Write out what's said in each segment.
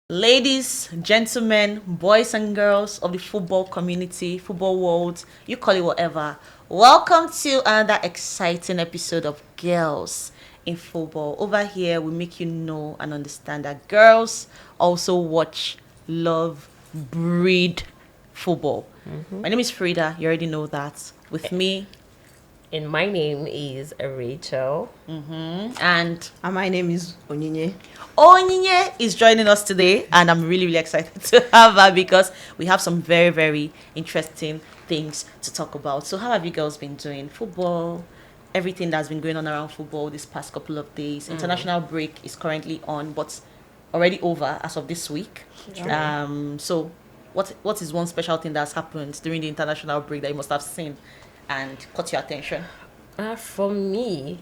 Ladies, gentlemen, boys and girls of the football community, football world, you call it whatever. Welcome to another exciting episode of Girls in Football. Over here, we make you know and understand that girls also watch, love, breed football. My name is Freda. You already know that. With me, And my name is Rachael. and my name is Onyi. Onyi is joining us today, and I'm really excited to have her because we have some very, very interesting things to talk about. So how have you girls been doing? Football, everything that's been going on around football this past couple of days. International break is currently on, but already over as of this week. So what is one special thing that's happened during the international break that you must have seen and caught your attention? For me,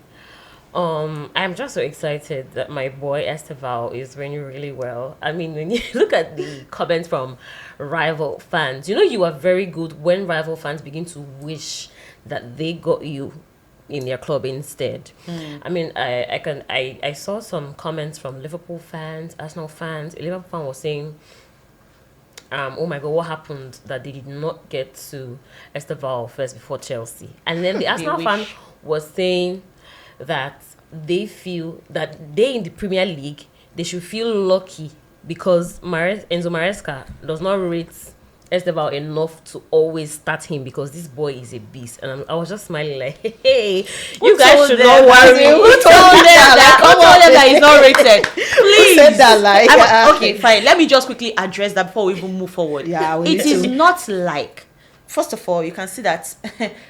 I'm just so excited that my boy Esteval is doing really well. I mean, when you look at the comments from rival fans, you are very good when rival fans begin to wish that they got you in their club instead. I mean, I saw some comments from Liverpool fans, Arsenal fans. A Liverpool fan was saying, oh my God, what happened that they did not get to Esteval first before Chelsea? And then the Arsenal fan was saying that they feel that they in the Premier League, they should feel lucky because Enzo Maresca does not rate Esteval enough to always start him because this boy is a beast. And I was just smiling like, hey, you guys should not worry. Who told them that he's not rated? Please. Who said that? Okay, fine. Let me just quickly address that before we even move forward. Yeah, it is not like, first of all, you can see that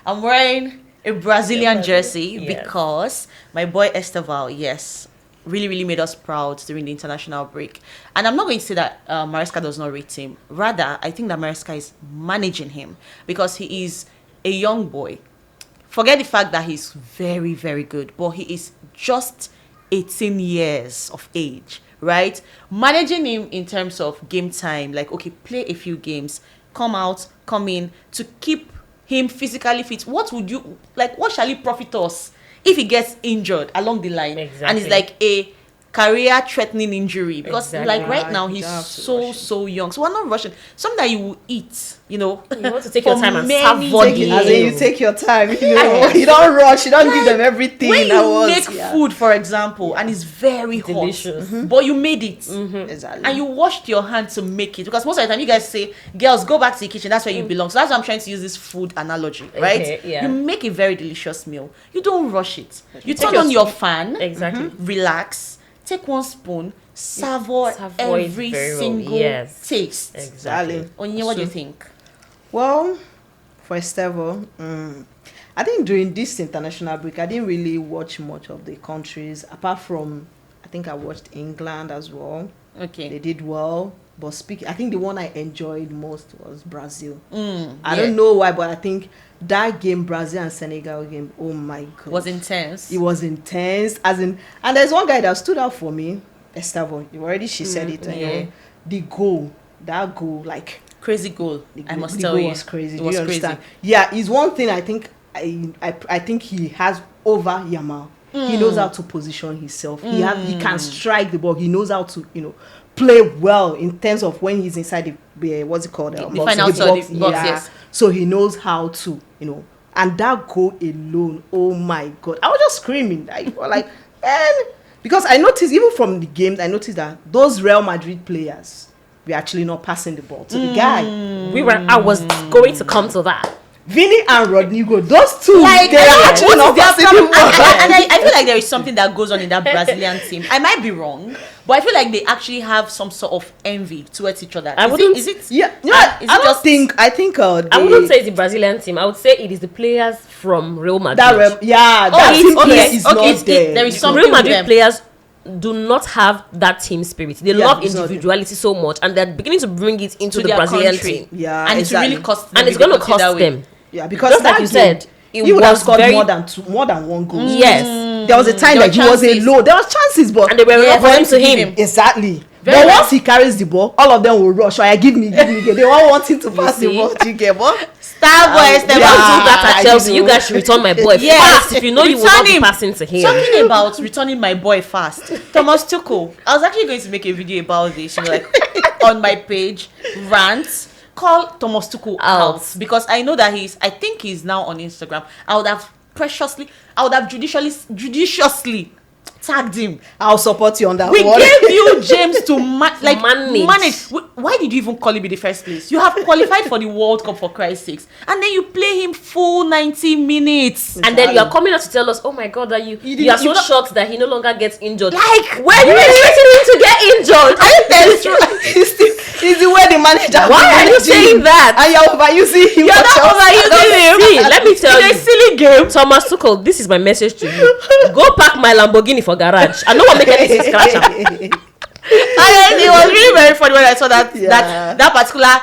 I'm wearing a Brazilian jersey because my boy Esteval, yes, really made us proud during the international break. And I'm not going to say that Maresca does not rate him. Rather, I think that Maresca is managing him because he is a young boy. Forget the fact that he's very, very good, but he is just 18 years of age, right? Managing him in terms of game time, like, okay, play a few games, come out, come in, to keep him physically fit. What shall it profit us if he gets injured along the line? Exactly. And it's like a career-threatening injury because Exactly. right now he's so young. So we're not rushing. Something that you will eat, You want to take your time and many savor days. As in you take your time, you Yes. don't rush, you don't give them everything. When at you once. make food, for example, and it's very Delicious. hot, but you made it. Exactly. And you washed your hand to make it, because most of the time you guys say, girls, go back to the kitchen, that's where you belong. So that's why I'm trying to use this food analogy, right? Okay, yeah. You make a very delicious meal, you don't rush it, you Take turn on your fan, Exactly. relax, take one spoon, savor Savor it every very well. single Yes. taste. Exactly. Onye, what do you think? Well, for Estevo, I think during this international break, I didn't really watch much of the countries, apart from, I think I watched England as well. Okay. They did well. But I think the one I enjoyed most was Brazil. I yeah. don't know why, but I think that game, Brazil and Senegal game, oh my God. Was intense. It was intense. And there's one guy that stood out for me, Estevo. She said it. yeah. The goal, that goal, like, Crazy goal, I must the tell goal you. was crazy. It Do was you crazy. understand? Yeah, it's one thing I think I think he has over Yamal. He knows how to position himself. He can strike the ball. He knows how to, play well in terms of when he's inside the what's it called? The box, final third, the box, yes. So he knows how to, and that goal alone, oh my God. I was just screaming. Like, man, because I noticed, even from the games, I noticed that those Real Madrid players were actually not passing the ball to the guy. I was going to come to that. Vinny and Rodrigo, those two, Like, they are actually not passing the ball. and I feel like there is something that goes on in that Brazilian team. I might be wrong, but I feel like they actually have some sort of envy towards each other. Is it? Yeah, I think I wouldn't say it's the Brazilian team. I would say it is the players from Real Madrid. that team player is not there. There is something Real with Madrid them. players do not have that team spirit. They love it's not individuality so much, and they're beginning to bring it into to the their Brazilian country. team. Yeah, and exactly. it really cost them. And it's if they going to continue cost that way. them. Yeah, because Just like that you game, said, he would have was scored very- more than one goal. Yes. There was a time There that he were was a chances. low. There was chances, but And they were Yeah, referring for to him to him. give him. exactly. Very But well. once he carries the ball, all of them will rush. Give me. They all wanting to pass the see? ball. Do you get what? Starboy Esteval. We don't do that at Chelsea. You guys should return my boy fast. If you know you will not be passing to him. Talking about returning my boy fast, Thomas Tuchel. I was actually going to make a video about this, like on my page, rants. Call Thomas Tuchel out because I know that I think he's now on Instagram. I would have judiciously tagged him. I'll support you on that. We gave you James to manage. Why did you even call him in the first place? You have qualified for the World Cup, for Christ's sakes, and then you play him full 90 minutes, and then you are coming out to tell us, oh my God, that you are so shocked that he no longer gets injured. Like, where you expecting him to get injured? I think that's He's the way the manager. Why are you saying that? And you're overusing him. You're not overusing him. See, let me tell you, a silly game. Thomas Tuchel, this is my message to you. Go park my Lamborghini for garage. I don't want to make anything scratch up. And it was really very funny when I saw that particular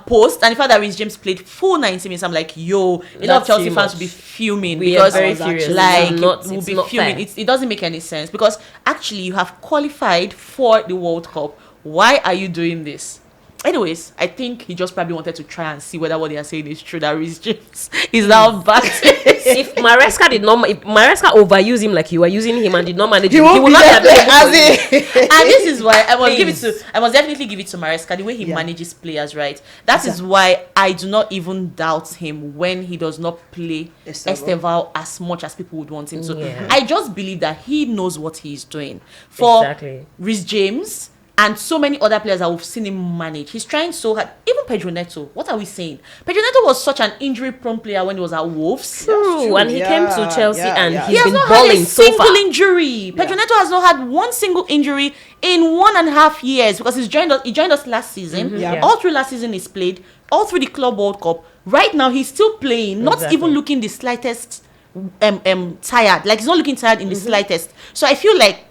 post, and the fact that Reece James played full 90 minutes. I'm like, yo, a lot of Chelsea fans will be fuming because very furious. Like, will be fuming. It doesn't make any sense because actually you have qualified for the World Cup. Why are you doing this? Anyways, I think he just probably wanted to try and see whether what they are saying is true, that Reece James is now back. If Maresca overused him like you were using him and did not manage him, he will not have been able to. And this is why I must definitely give it to Maresca, the way he manages players, right? That is why I do not even doubt him when he does not play Esteval as much as people would want him to. Yeah. I just believe that he knows what he's doing. For Reece James and so many other players that we've seen him manage, he's trying so hard. Even Pedro Neto, what are we saying? Pedro Neto was such an injury-prone player when he was at Wolves. True. When he came to Chelsea and he he's has been not balling had a so single far. injury. Pedro Neto has not had one single injury in 1.5 years because he joined us last season. All through last season he's played. All through the Club World Cup. Right now he's still playing, not even looking the slightest tired. Like, he's not looking tired in the slightest. So I feel like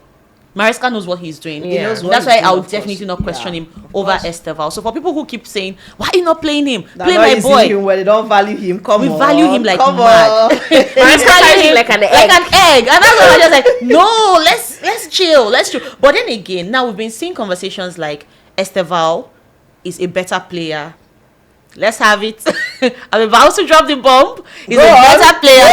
Maresca knows what he's doing. Yeah. That's why I would definitely not question him over Esteval. So for people who keep saying, why are you not playing him? Play my boy. Him when they don't value him. We value him like mad. Maresca carries him like an egg. And that's why I'm just like, no, let's chill. But then again, now we've been seeing conversations like Esteval is a better player. Let's have it. I'm about to drop the bomb. He's a better player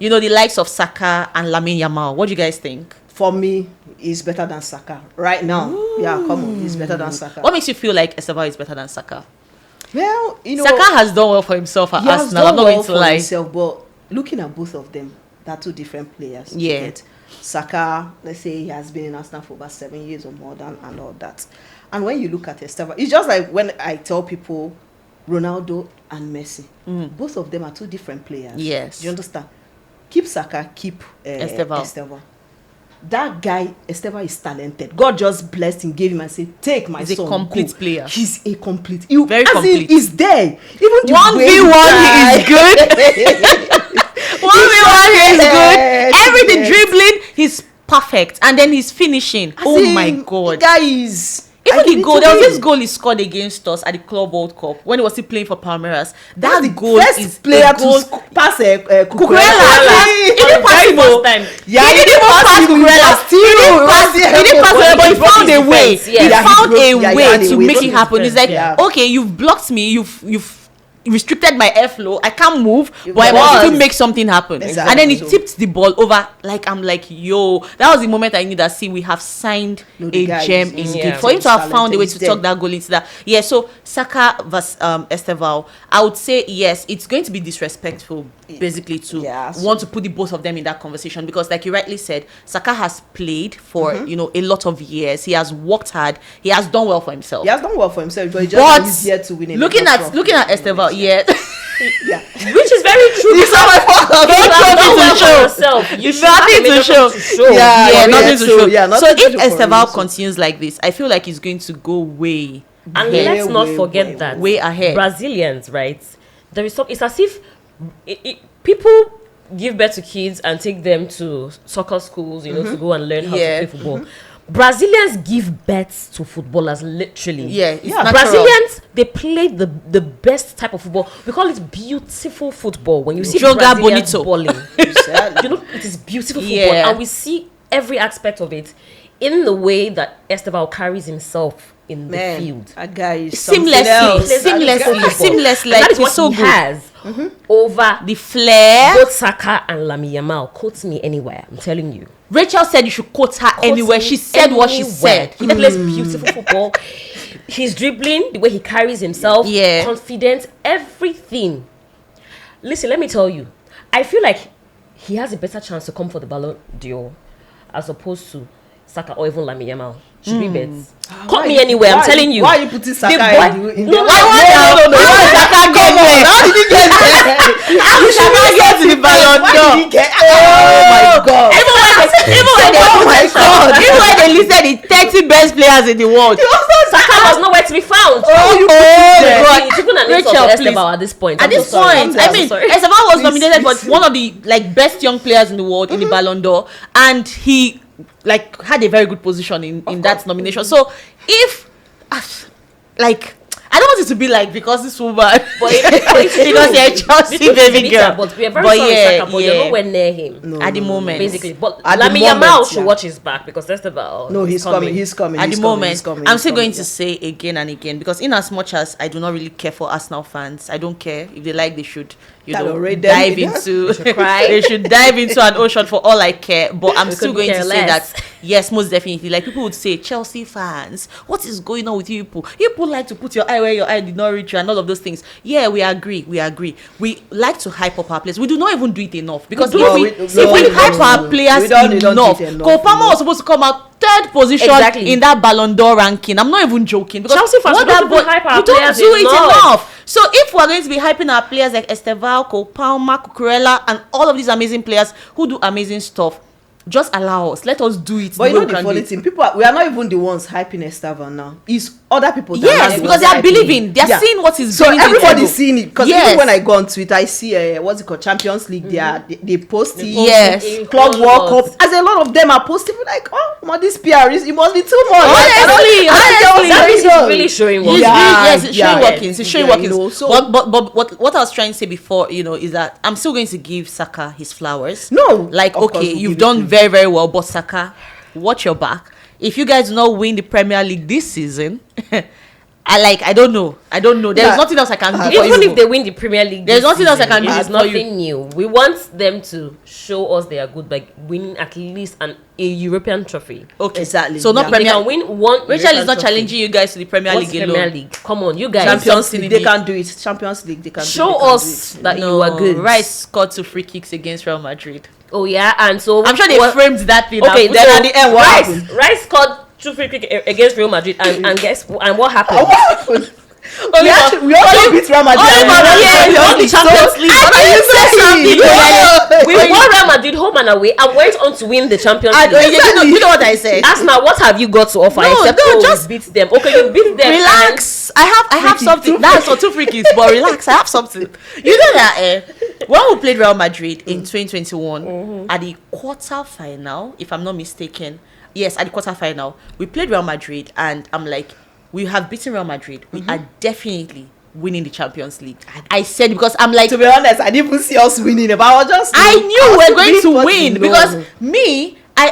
than, the likes of Saka and Lamine Yamal. What do you guys think? For me, he's better than Saka right now. Ooh. Yeah, come on, he's better than Saka. What makes you feel like Esteval is better than Saka? Well, Saka has done well for himself at Arsenal. I'm not going to lie. Himself, but looking at both of them, they're two different players. Yeah. Saka, let's say he has been in Arsenal for about 7 years or more than, and all that. And when you look at Esteval, it's just like when I tell people Ronaldo and Messi, both of them are two different players. Yes. Do you understand? Keep Saka, keep Esteval. That guy, Esteval, is talented. God just blessed him, gave him and said, take my son. He's a complete player. He's a complete. Very complete. He's there. Even 1v1, he is good. 1v1, he is good. Everything, dribbling, he's perfect. And then he's finishing. My God. The guy is... Even the goal, there was this goal he scored against us at the Club World Cup when he was still playing for Palmeiras. That goal is player to pass Cucurella. He didn't pass him first time. Yeah, he didn't pass Cucurella. He didn't pass him, but he found a way. He found a way to make it happen. He's like, okay, you've blocked me. You've restricted my airflow. I can't move, but I must still make something happen. Exactly. And then he tipped the ball over. Like, I'm like, yo, that was the moment I knew that, we have signed a gem indeed. For him to have found a way to tuck that goal into that. Yeah, so Saka versus Esteval, I would say yes, it's going to be disrespectful basically to want to put the both of them in that conversation, because like you rightly said, Saka has played for a lot of years. He has worked hard. He has done well for himself. But he just is here to win. Looking at Esteval, yeah. Which is very true. It's not my fault. You nothing to show. Nothing to show. So if Esteval continues like this, I feel like he's going to go way and let's not forget that way ahead. Brazilians, right? There is it's as if people give birth to kids and take them to soccer schools, to go and learn how to play football. Brazilians give birth to footballers, literally. Brazilians, they play the best type of football. We call it beautiful football. When you see Joga Brazilians bonito. balling, it is beautiful football, and we see every aspect of it in the way that Esteval carries himself in the field. A guy is seamlessly. Like, that is what so he good. has over The flair. both Saka and Lamine Yamal. Quote me anywhere. I'm telling you. Rachel said you should quote her anywhere. She said what she said. He plays beautiful football. He's dribbling, the way he carries himself, confident, everything. Listen, let me tell you. I feel like he has a better chance to come for the Ballon d'Or as opposed to Saka or even Lamine Yamal. Should we bet? Call me anywhere. I'm telling you. Why are you putting Saka in the No. How did Saka get there? How did he get there? How did Saka get to the Ballon d'Or? Oh my God! Even when they listed the 30 best players in the world, Saka was nowhere to be found. God! It's even an insult Rachel, to please. Esteban at this point. At this point, I mean, Esteban was nominated for please. one of the best young players in the world in the Ballon d'Or, and he had a very good position in that nomination. So if I don't want it to be because this woman, but because you're a Chelsea baby girl. But we are very sorry, Saka, but you're nowhere near him. At the moment, basically. But At the Lamine moment, Yamal should watch his back because Esteban. No, he's coming. He's coming. At he's the coming, moment, he's coming, I'm he's still coming, going to say again and again, because in as much as I do not really care for Arsenal fans, I don't care if they like. They should, dive into. They should dive into an ocean for all I care. But I'm still going to say that yes, most definitely. Like people would say, Chelsea fans, what is going on with you people? You people like to put your eye where your eye did not reach you and all of those things. Yeah, we agree. We like to hype up our players. We do not even do it enough because if we hype our players enough, Cole Palmer was supposed to come out third position in that Ballon d'Or ranking. I'm not even joking because Chelsea fans we don't do it enough. So if we're going to be hyping our players like Esteval, Cole Palmer, Cucurella, and all of these amazing players who do amazing stuff, just allow us. Let us do it. But you know the funny thing, we are not even the ones hyping Esteval now. It's other people. Yes, because they are believing. They are seeing what is going on. So everybody's seeing it. Because even when I go on Twitter, I see what's it called, Champions League. They post it. Yes, Club World Cup. As a lot of them are posting, like, this PR it must be too much. Honestly, it's really showing workings. Yes, it's showing workings. It's showing workings. So, but what I was trying to say before, is that I'm still going to give Saka his flowers. No, you've done very, very well, but Saka, watch your back. If you guys do not win the Premier League this season, I don't know. There's nothing else I can do. Even if they win the Premier League, there's nothing else I can do. It's nothing new. We want them to show us they are good by winning at least a European trophy. Okay, exactly. So not Premier. They can win one. Rachel is not challenging you guys to the Premier League alone. Premier League? Come on, you guys. Champions League, they can do it. Champions League, they can show us that you are good. Rice scored 2 free kicks against Real Madrid. Oh yeah, and so I'm sure they framed that thing. Okay, then at the end, Rice scored 2 free kicks against Real Madrid, and what happened? We also beat Real Madrid. We won the Champions League. We won Real Madrid home and away and went on to win the Champions League. You know what I said? Arsenal, what have you got to offer except just beat them? Okay, you beat them. Relax. I have something. That's for 2 free kicks, but relax. I have something. You know that when we played Real Madrid in 2021 at the quarter-final, if I'm not mistaken, yes, at the quarter-final, we played Real Madrid, and I'm like, we have beaten Real Madrid. We are definitely winning the Champions League. I said, because I'm like, to be honest, I didn't even see us winning it, but I knew we were going to win because I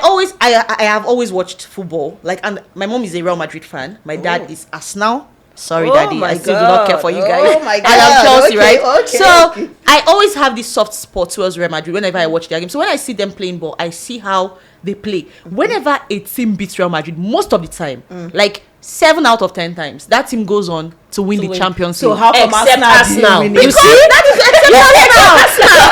have always watched football. And my mom is a Real Madrid fan. My dad is Arsenal. Sorry, Daddy, I still do not care for you guys. Oh my God. And I'm Chelsea, right? Okay. I always have this soft spot towards Real Madrid whenever I watch their game. So when I see them playing ball, I see how they play. Whenever a team beats Real Madrid, most of the time, 7 out of 10 times, that team goes on to win the Champions League. So how come Arsenal? You see? That is Arsenal.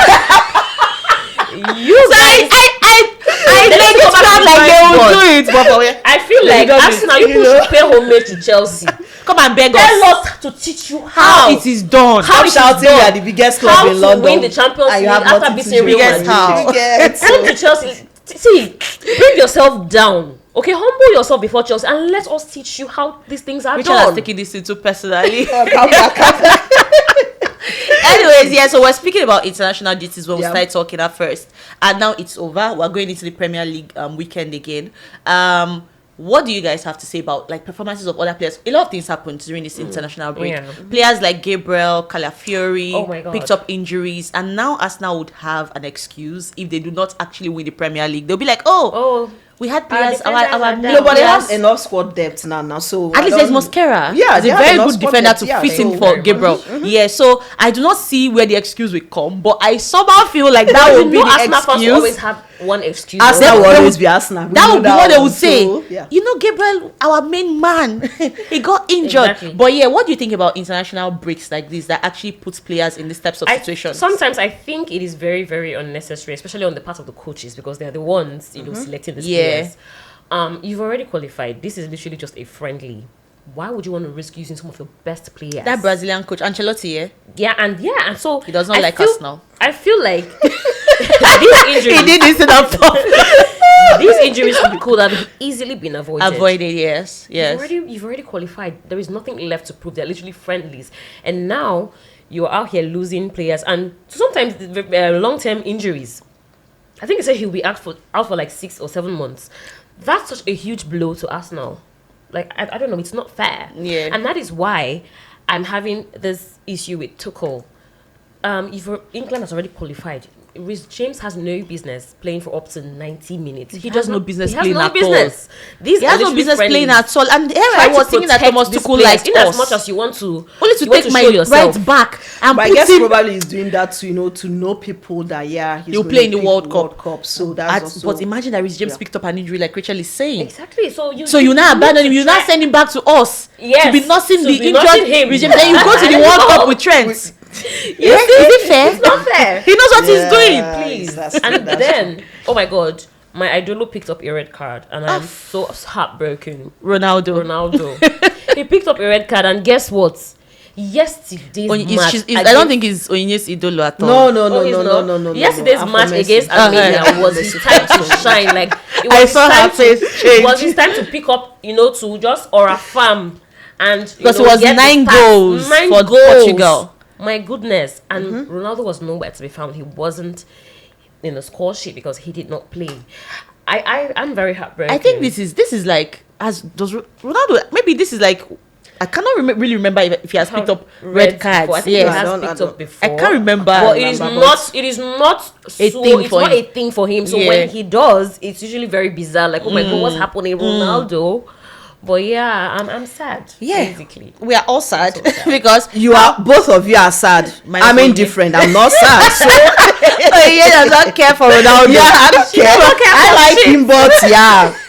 You guys, I make it sound like they will do it, but I feel like Arsenal, you should pay homage to Chelsea. Come and beg us. Tell us to teach you how it is done. How shouting you are the biggest club in London. How to win the Champions League after beating Real Madrid. Come to Chelsea. See, bring yourself down. Okay, humble yourself before Chelsea and let us teach you how these things are Rachel done. has taken this into personally. Come back. Anyways, so we're speaking about international duties when we started talking at first. And now it's over. We're going into the Premier League weekend again. What do you guys have to say about performances of other players? A lot of things happened during this international break. Yeah. Players like Gabriel, Calafiori picked up injuries, and now Arsenal would have an excuse if they do not actually win the Premier League. They'll be like, We had players. Our Nobody has enough squad depth now. So at least there's Mosquera. Yeah, he's a very good defender to fit in for Gabriel. Yeah, so I do not see where the excuse will come, but I somehow feel like that would be the Arsenal fans excuse. always have one excuse. Arsenal will always be Arsenal. That would be what they would say. So, yeah. You know, Gabriel, our main man, he got injured. Exactly. But yeah, what do you think about international breaks like this that actually puts players in these types of situations? Sometimes I think it is very, very unnecessary, especially on the part of the coaches, because they're the ones, selecting the players. You've already qualified. This is literally just a friendly. Why would you want to risk using some of your best players? That Brazilian coach, Ancelotti, and so he does not like us now. I feel like these injuries. He did this in These injuries could have easily been avoided. Yes. You've already qualified. There is nothing left to prove. They're literally friendlies, and now you're out here losing players, and sometimes long-term injuries. I think they said he'll be out for like 6 or 7 months. That's such a huge blow to Arsenal. Like, I don't know, it's not fair. Yeah. And that is why I'm having this issue with Tuchel. England has already qualified. Reece James has no business playing for up to 90 minutes. He has no business playing at all. He has no business playing at all. And here I was thinking that Thomas Tuchel likes in us. as much as you want to, only to take my right back and but put I guess him. probably he's doing that to know people that he's he'll play in the World Cup. So that's but imagine that Reece James picked up an injury like Rachel is saying. Exactly. So you now abandon him. You now send him back to us. Yes. To be nursing the injured Reece James. Then you go to the And World go. Cup with Trent. Yes, Is it fair? It's not fair. He knows what he's doing. Please. That's And then, oh my God, my Idolo picked up a red card, and I'm so heartbroken. Ronaldo. He picked up a red card, and guess what? Yesterday's match. I don't think he's Onye's idolo at all. No. Yesterday's match against Armenia was his time to shine. Like it I was saw her face change. It was his time to pick up, to just farm and Because it was 9 goals for Portugal. My goodness. And Ronaldo was nowhere to be found. He wasn't in the score sheet because he did not play. I'm very heartbroken. I think this is like, does Ronaldo, maybe this is like, I cannot really remember if he has picked up red cards. I think he has picked up before. I can't remember. But it is not a thing for him. So when he does, it's usually very bizarre. Like, oh my God, what's happening, Ronaldo? But yeah, I'm sad. Yeah, basically, we are all sad because both of you are sad. I'm indifferent. I'm not sad. So does not care for Ronaldo. Yeah, I don't care. I like him, but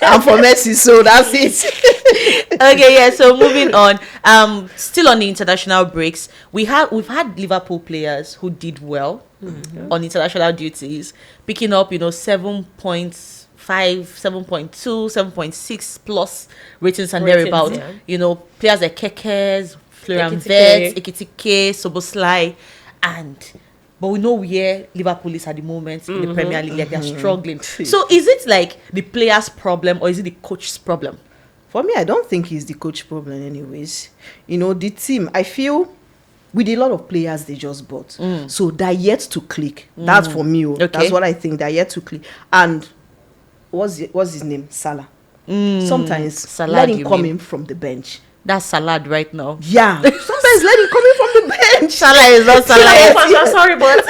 I'm for Messi, so that's it. Okay, yeah. So moving on. Still on the international breaks, we've had Liverpool players who did well on international duties, picking up 7 points. 7.2, 7.6 plus ratings and thereabout. Yeah. Players like Kekes, Florian Wirtz, Ekitike, Soboslai, but we know where Liverpool is at the moment in the Premier League. Like they're struggling. So is it like the players' problem or is it the coach's problem? For me, I don't think it's the coach problem anyways. The team, I feel with a lot of players they just bought. So they're yet to click. That's for me. Okay. That's what I think. They're yet to click. And what's his name? Salah. Sometimes Salah, let him come in from the bench. That's Salad right now. Yeah. Sometimes let him come in from the bench. Salah is not Salah. I'm sorry, but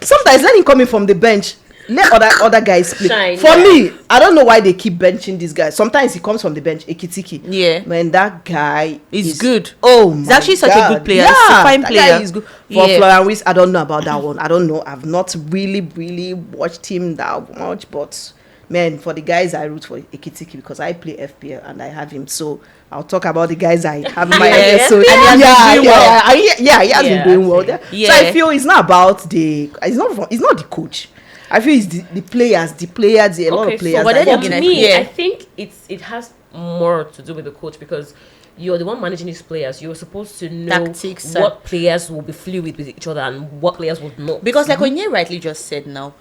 sometimes let him come in from the bench. Let other guys play. For me, I don't know why they keep benching this guy. Sometimes he comes from the bench, Ekitike. Yeah. Man, that guy is good. Oh, he's actually such a good player. Yeah, he's a fine that player. Guy is good. For Florian Wirtz, I don't know about that one. I don't know. I've not really watched him that much, but man, for the guys I root for Ekitike because I play FPL and I have him. So I'll talk about the guys I have in my FPL. So he has been doing well there. Yeah. So I feel it's not about it's not the coach. I feel it's the players, a lot of players. So for me, I think it has more to do with the coach because you're the one managing these players. You're supposed to know tactics, what players will be fluid with each other and what players would not. Because like Onye rightly just said now,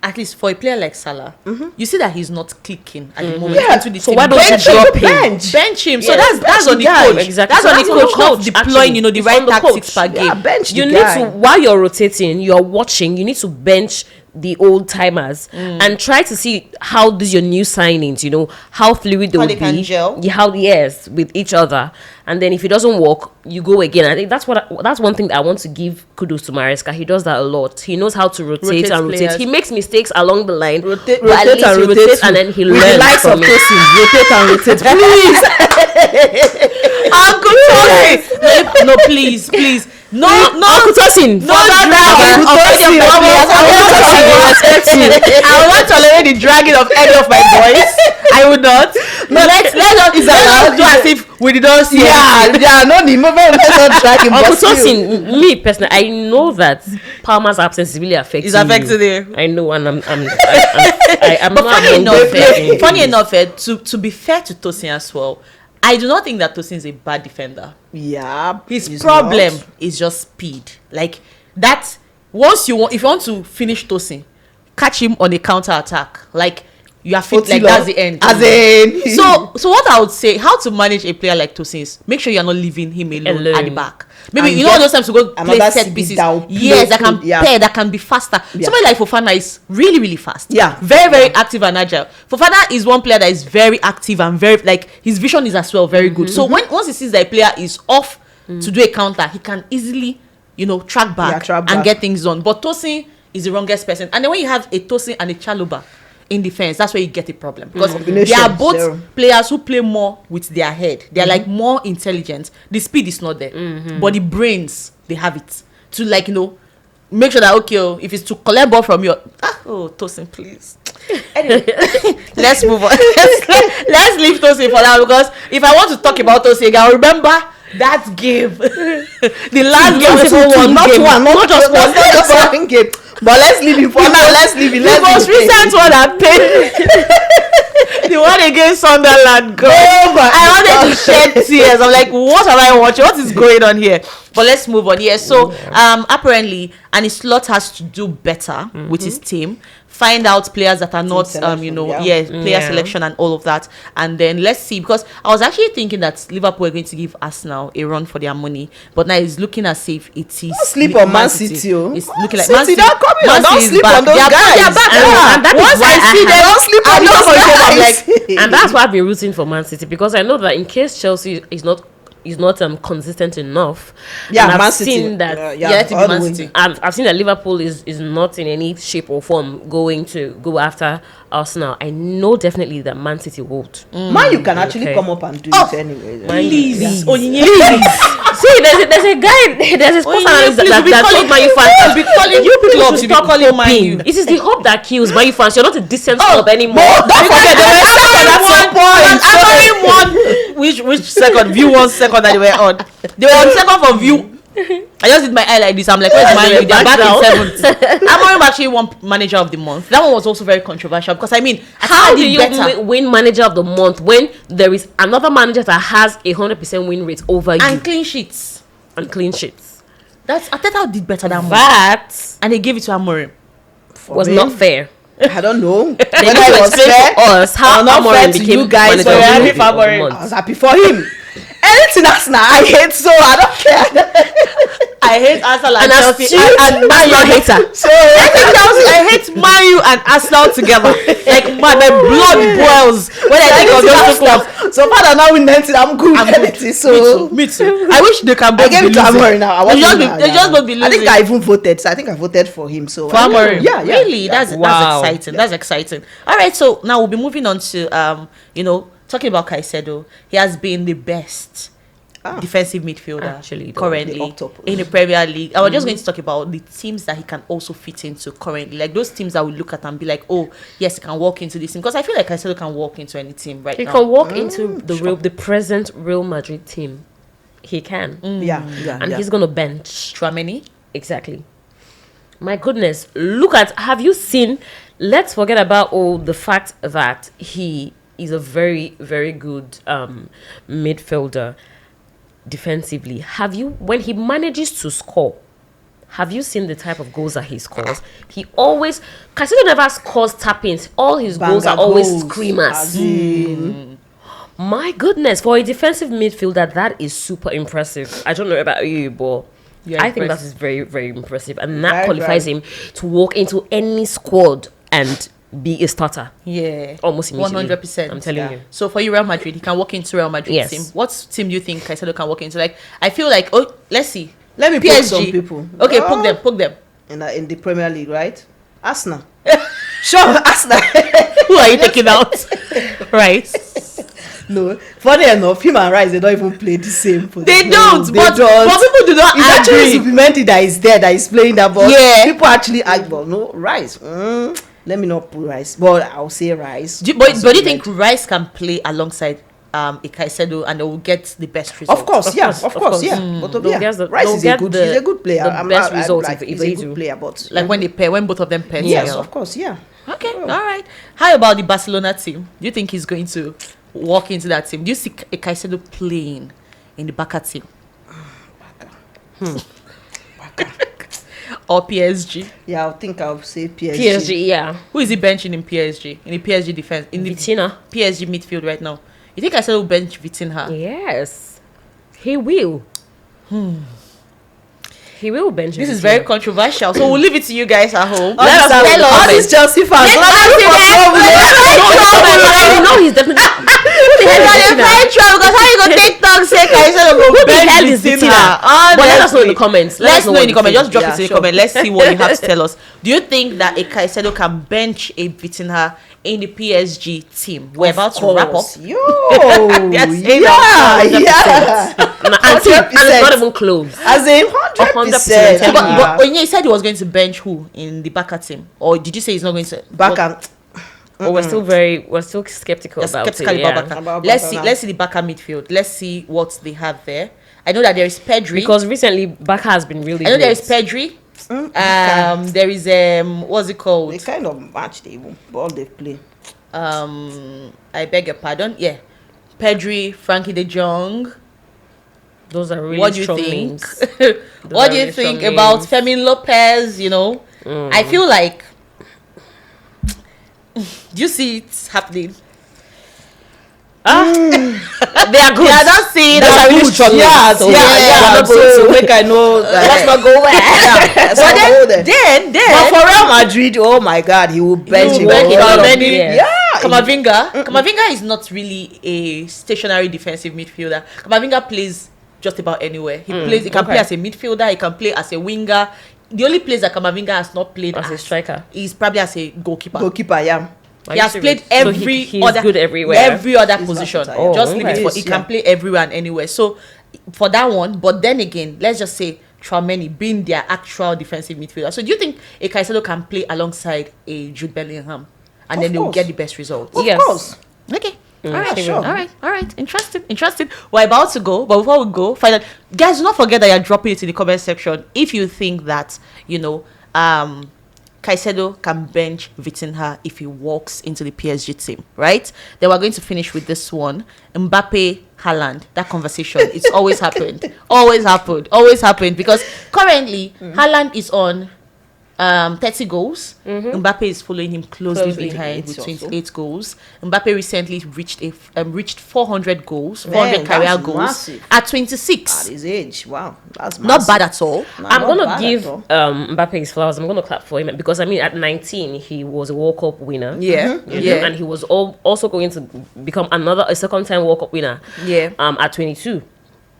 at least for a player like Salah, you see that he's not clicking at the moment into the so team. Why don't you drop him? Bench him. So that's on the coach. Exactly. That's on the coach not deploying, the right tactics per game. Bench you need to, while you're rotating, you're watching, you need to bench the old timers and try to see how these your new signings, how fluid they How will they can gel. yes, with each other. And then if it doesn't work, you go again. I think that's one thing that I want to give kudos to Maresca. He does that a lot. He knows how to rotate and rotate. Players. He makes mistakes along the line, Rotate but at least he rotates and then he learns from it. Rotate and rotate, please. Uncle Tosin. No, please. No, Uncle Tosin. No dragging. I will not tolerate the dragging of any of my boys. I would not. No, let's just do as if we did not see. No, the movement let's not drag him. Uncle Tosin, me personally, I know that Palmer's absence is really affecting It's affecting you. I know, and I'm But not funny enough, to be fair to Tosin as well, I do not think that Tosin is a bad defender. Yeah, His problem is just speed. Like that. If you want to finish Tosin, catch him on a counter attack. Like you are fit. Like that's the end. As in. So what I would say, how to manage a player like Tosin is make sure you're not leaving him alone at the back. Maybe And those times to go play set pieces. Yes, that can pair, that can be faster. Yeah. Somebody like Fofana is really, really fast. Yeah. Very, very active and agile. Fofana is one player that is very active and very, like, his vision is as well very good. So once he sees that a player is off to do a counter, he can easily, track back and get things done. But Tosin is the wrongest person. And then when you have a Tosin and a Chaluba in defense, that's where you get a problem, because they are both players who play more with their head. They are like more intelligent. The speed is not there, but the brains, they have it to make sure that if it's to collect ball from you, Tosin, please. Anyway, let's move on. Let's leave Tosin for now, because if I want to talk about Tosin, I remember that game. The last game was not just one game. But let's leave it for now. Let's leave it. The most recent one I played, the one against Sunderland. I wanted to shed tears. I'm like, what am I watching? What is going on here? But let's move on. Yeah. So apparently, and his slot has to do better with his team. Find out players that are not, player selection and all of that. And then let's see, because I was actually thinking that Liverpool are going to give Arsenal a run for their money, but now it's looking as if it is. Don't sleep on Man City. It's looking like Man City. Don't sleep on those guys. They're back. And that once I see them, don't sleep on those guys. And that's why I've been rooting for Man City, because I know that in case Chelsea is not consistent enough. Yeah, and Man City. Seen that, I've seen that Liverpool is not in any shape or form going to go after Arsenal. I know definitely that Man City won't. Man, you can actually come up and do it anyway. Please. See, there's a guy, there's a sports analyst that told Man U fans, you people should stop hoping. It is the hope that kills Man U fans. You're not a decent club anymore. Don't forget, they were second at some point. Amorim won. Which second? View 1 second that they were on. They were on second for View. I just did my eye like this. I'm like, where's Man U? They're back in 7th. Amorim actually won Manager of the Month. That one was also very controversial, because how do you win Manager of the Month when there is another manager that has 100% win rate over you and clean sheets? That's Arteta did better than that, and they gave it to Amorim. Was not fair. I don't know whether it was fair to us how Amorim became you guys. Manager of the I was happy for him. Anything Arsenal I hate, so I don't care. I hate Arsenal and Chelsea and Man U hater. So I hate Man U and Arsenal together. Like my blood boils when I think of those two clubs. So far that now we meant it, I'm good. So me too. I wish they can both be losing. Amorim now. They just both be losing. I think I even voted. So I think I voted for him. So for Amorim. Yeah. Really? Yeah. That's exciting. That's exciting. All right. So now we'll be moving on to talking about Caicedo. He has been the best defensive midfielder currently in the Premier League. I was just going to talk about the teams that he can also fit into currently, like those teams that we look at and be like, oh yes, he can walk into this team, because I feel like Caicedo can walk into any team now. He can walk into the present Real Madrid team. He can. And he's going to bench Tchouaméni. Exactly. My goodness, have you seen, let's forget about the fact that he is a very, very good midfielder defensively. When he manages to score, have you seen the type of goals that he scores? Caicedo never scores tap-ins. All his goals are always screamers. My goodness, for a defensive midfielder, that is super impressive. I don't know about you, but I think that is very, very impressive, and that qualifies him to walk into any squad and be a starter. Yeah, almost immediately. 100%. I'm telling you. So for you, Real Madrid, he can walk into Real Madrid team. What team do you think Caicedo can walk into? Like, I feel like, let's see. Let me PSG. poke some people. Okay, poke them. In the Premier League, right? Arsenal. Sure, Arsenal. Who are you taking out? Right. No, funny enough, him and Rice, they don't even play the same. They don't, but people do not it's agree. Actually supplemented that is there, that is playing that ball. Yeah. People actually act, well, no, Rice. Let me not put Rice. But I'll say Rice. But do you think Rice can play alongside Caicedo and they will get the best result? Of course, yeah. But Rice is a good player. The best result if he's they a good do. player, but like when both of them pair. Yes, of course, yeah. Okay, all right. How about the Barcelona team? Do you think he's going to walk into that team? Do you see Caicedo playing in the Barca team? Or PSG? Yeah, I think I'll say PSG. PSG, yeah. Who is he benching in PSG? In the PSG defense? In the Vitinha. PSG midfield right now? You think Caicedo will bench Vitinha? Yes. He will. He will bench. This is very controversial, so we'll leave it to you guys at home. Let us tell all these Chelsea fans. You know he's definitely. Because how you gonna take talk say Caicedo go bench Vitinha? But let us know in the comments. Let's know in the comments. Just drop it in the comment. Let's see what you have to tell us. Do you think that a Caicedo can bench a Vitinha in the PSG team? We're about to wrap up. Yo, yeah. And it's not even close. As in 100%. But Onye said he was going to bench who in the Barca team, or did you say he's not going to? Barca. We're still skeptical about it. Barca. Let's see the Barca midfield. Let's see what they have there. I know that there is Pedri, because recently Barca has been really. I know there is Pedri. There is what's it called? The kind of match ball they play. I beg your pardon. Yeah, Pedri, Frankie De Jong. Those are really what do you strong think? names. What do you think about Fermin Lopez? You know, I feel like. Do you see it happening? They are good. Yeah, don't see Those are really strong names. Yeah. So make I know. Let's not go there. But for Real Madrid, oh my God, he will bench him. Camavinga is not really a stationary defensive midfielder. Camavinga plays just about anywhere. He can play as a midfielder. He can play as a winger. The only place that Camavinga has not played as a striker is probably as a goalkeeper. Yeah. He has played every good everywhere. Every other position. Just leave it for. He can play everywhere and anywhere. So for that one, but then again, let's just say Tchouaméni being their actual defensive midfielder. So do you think a Caicedo can play alongside a Jude Bellingham, and then they will get the best result? Of course. Okay. All right, sure. All right. Interesting. We're about to go, but before we go, guys, do not forget that you're dropping it in the comment section if you think that Caicedo can bench Vitinha if he walks into the PSG team, right? Then we're going to finish with this one. Mbappe, Haaland, that conversation, it's always happened. Because currently, Haaland is on 30 goals. Mbappe is following him closely behind with 28 goals. Mbappe recently reached 400 goals, 400 career goals massive. At 26. At his age, wow, that's massive. Not bad at all. I'm gonna give Mbappe his flowers. I'm gonna clap for him because I mean, at 19 he was a World Cup winner. Yeah, and he was also going to become a second-time World Cup winner. Yeah, at 22.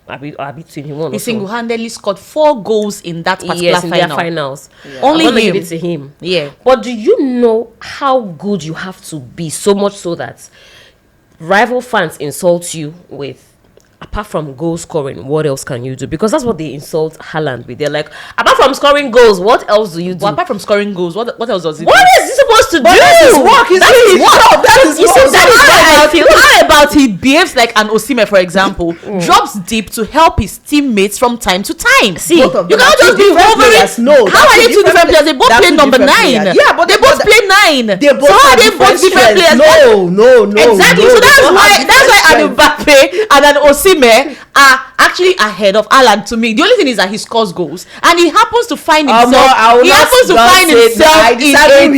I'll be 21. He single-handedly scored 4 goals in that particular in their finals. Yeah. Only him. Give it to him. Yeah. But do you know how good you have to be, so much so that rival fans insult you with? Apart from goal scoring, what else can you do? Because that's what they insult Haaland with. They're like, apart from scoring goals, what else do you do? Well, apart from scoring goals, what else does he do? What is he supposed to do? That's his work. How about he behaves like an Osimhen, for example, drops deep to help his teammates from time to time. See, you cannot just be hovering. How are they two different players? They both play number 9. Yeah, but they both play 9. So how are they both different players? No. Exactly. So that's why an Mbappe and an Osimhen are actually ahead of Haaland to me. The only thing is that he scores goals and he happens to find himself in a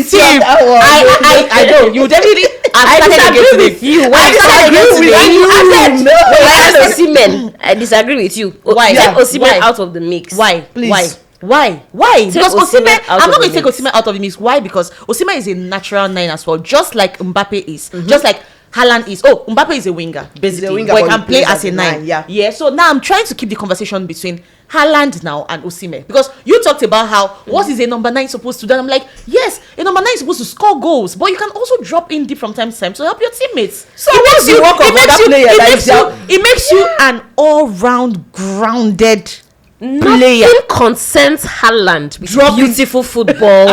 team. I know you definitely disagree with you. I Osimhen. I disagree with you. Why? Take Osimhen out of the mix. Why? Please. Why? Because Osimhen, I'm not going to take mix. Osimhen out of the mix. Why? Because Osimhen is a natural 9 as well, just like Mbappe is, just like Haaland is. Oh, Mbappe is a winger, basically, a winger, but he but can he play plays as a 9. Yeah. So now I'm trying to keep the conversation between Haaland now and Osimhen, because you talked about how what is a number 9 supposed to do. And I'm like, yes, a number 9 is supposed to score goals, but you can also drop in deep from time to time to help your teammates. So it makes you an all-round grounded player. Nothing concerns Haaland with beautiful football,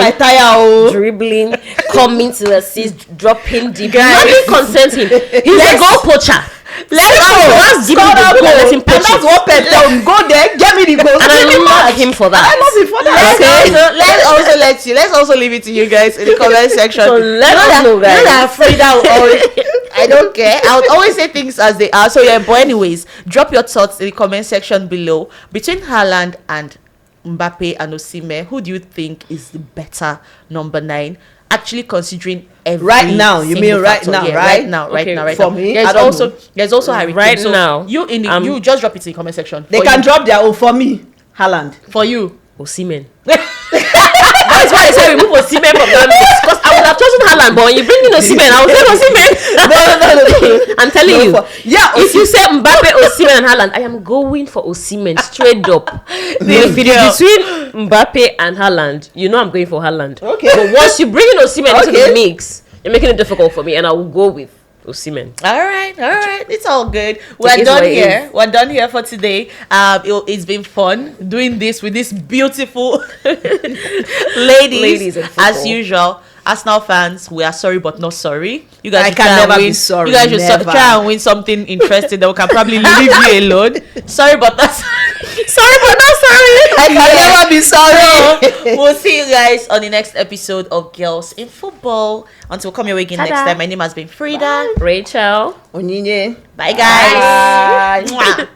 dribbling, coming to assist, dropping deep. Nothing concerns him. He's a goal poacher. Let's go. And that's what Pep tell him. Go there, get me the goals. And I love him for that. Let's also leave it to you guys in the comment section. So let us know, guys. I don't care. I would always say things as they are. So yeah, but anyways, drop your thoughts in the comment section below. Between Haaland and Mbappe and Osimhen, who do you think is the better number 9? Actually considering every right now, you mean factor. right now. For me, there's also Harry Kane. Right so now, you just drop it in the comment section. They can drop their own for me. Haaland. For you, Osimhen. That's why I said remove Osimhen from that mix, because I would have chosen Haaland, but when you bring in Osimhen, I would say Osimhen. No. I'm telling you. If you say Mbappe, Osimhen, and Haaland, I am going for Osimhen straight up. If it is between Mbappe and Haaland, you know I'm going for Haaland. Okay. But once you bring in Osimhen into the mix, you're making it difficult for me, and I will go with Osimhen. All right, it's all good. We're done here for today. It's been fun doing this with these beautiful ladies as usual. Arsenal fans, we are sorry but not sorry. You guys can never be sorry. You guys should try and win something interesting that we can probably leave you alone. Sorry but not sorry but not sorry. I can never be sorry. We'll see you guys on the next episode of Girls in Football. Until we come your way again next time. My name has been Freda. Rachael Onyi. Bye guys. Bye.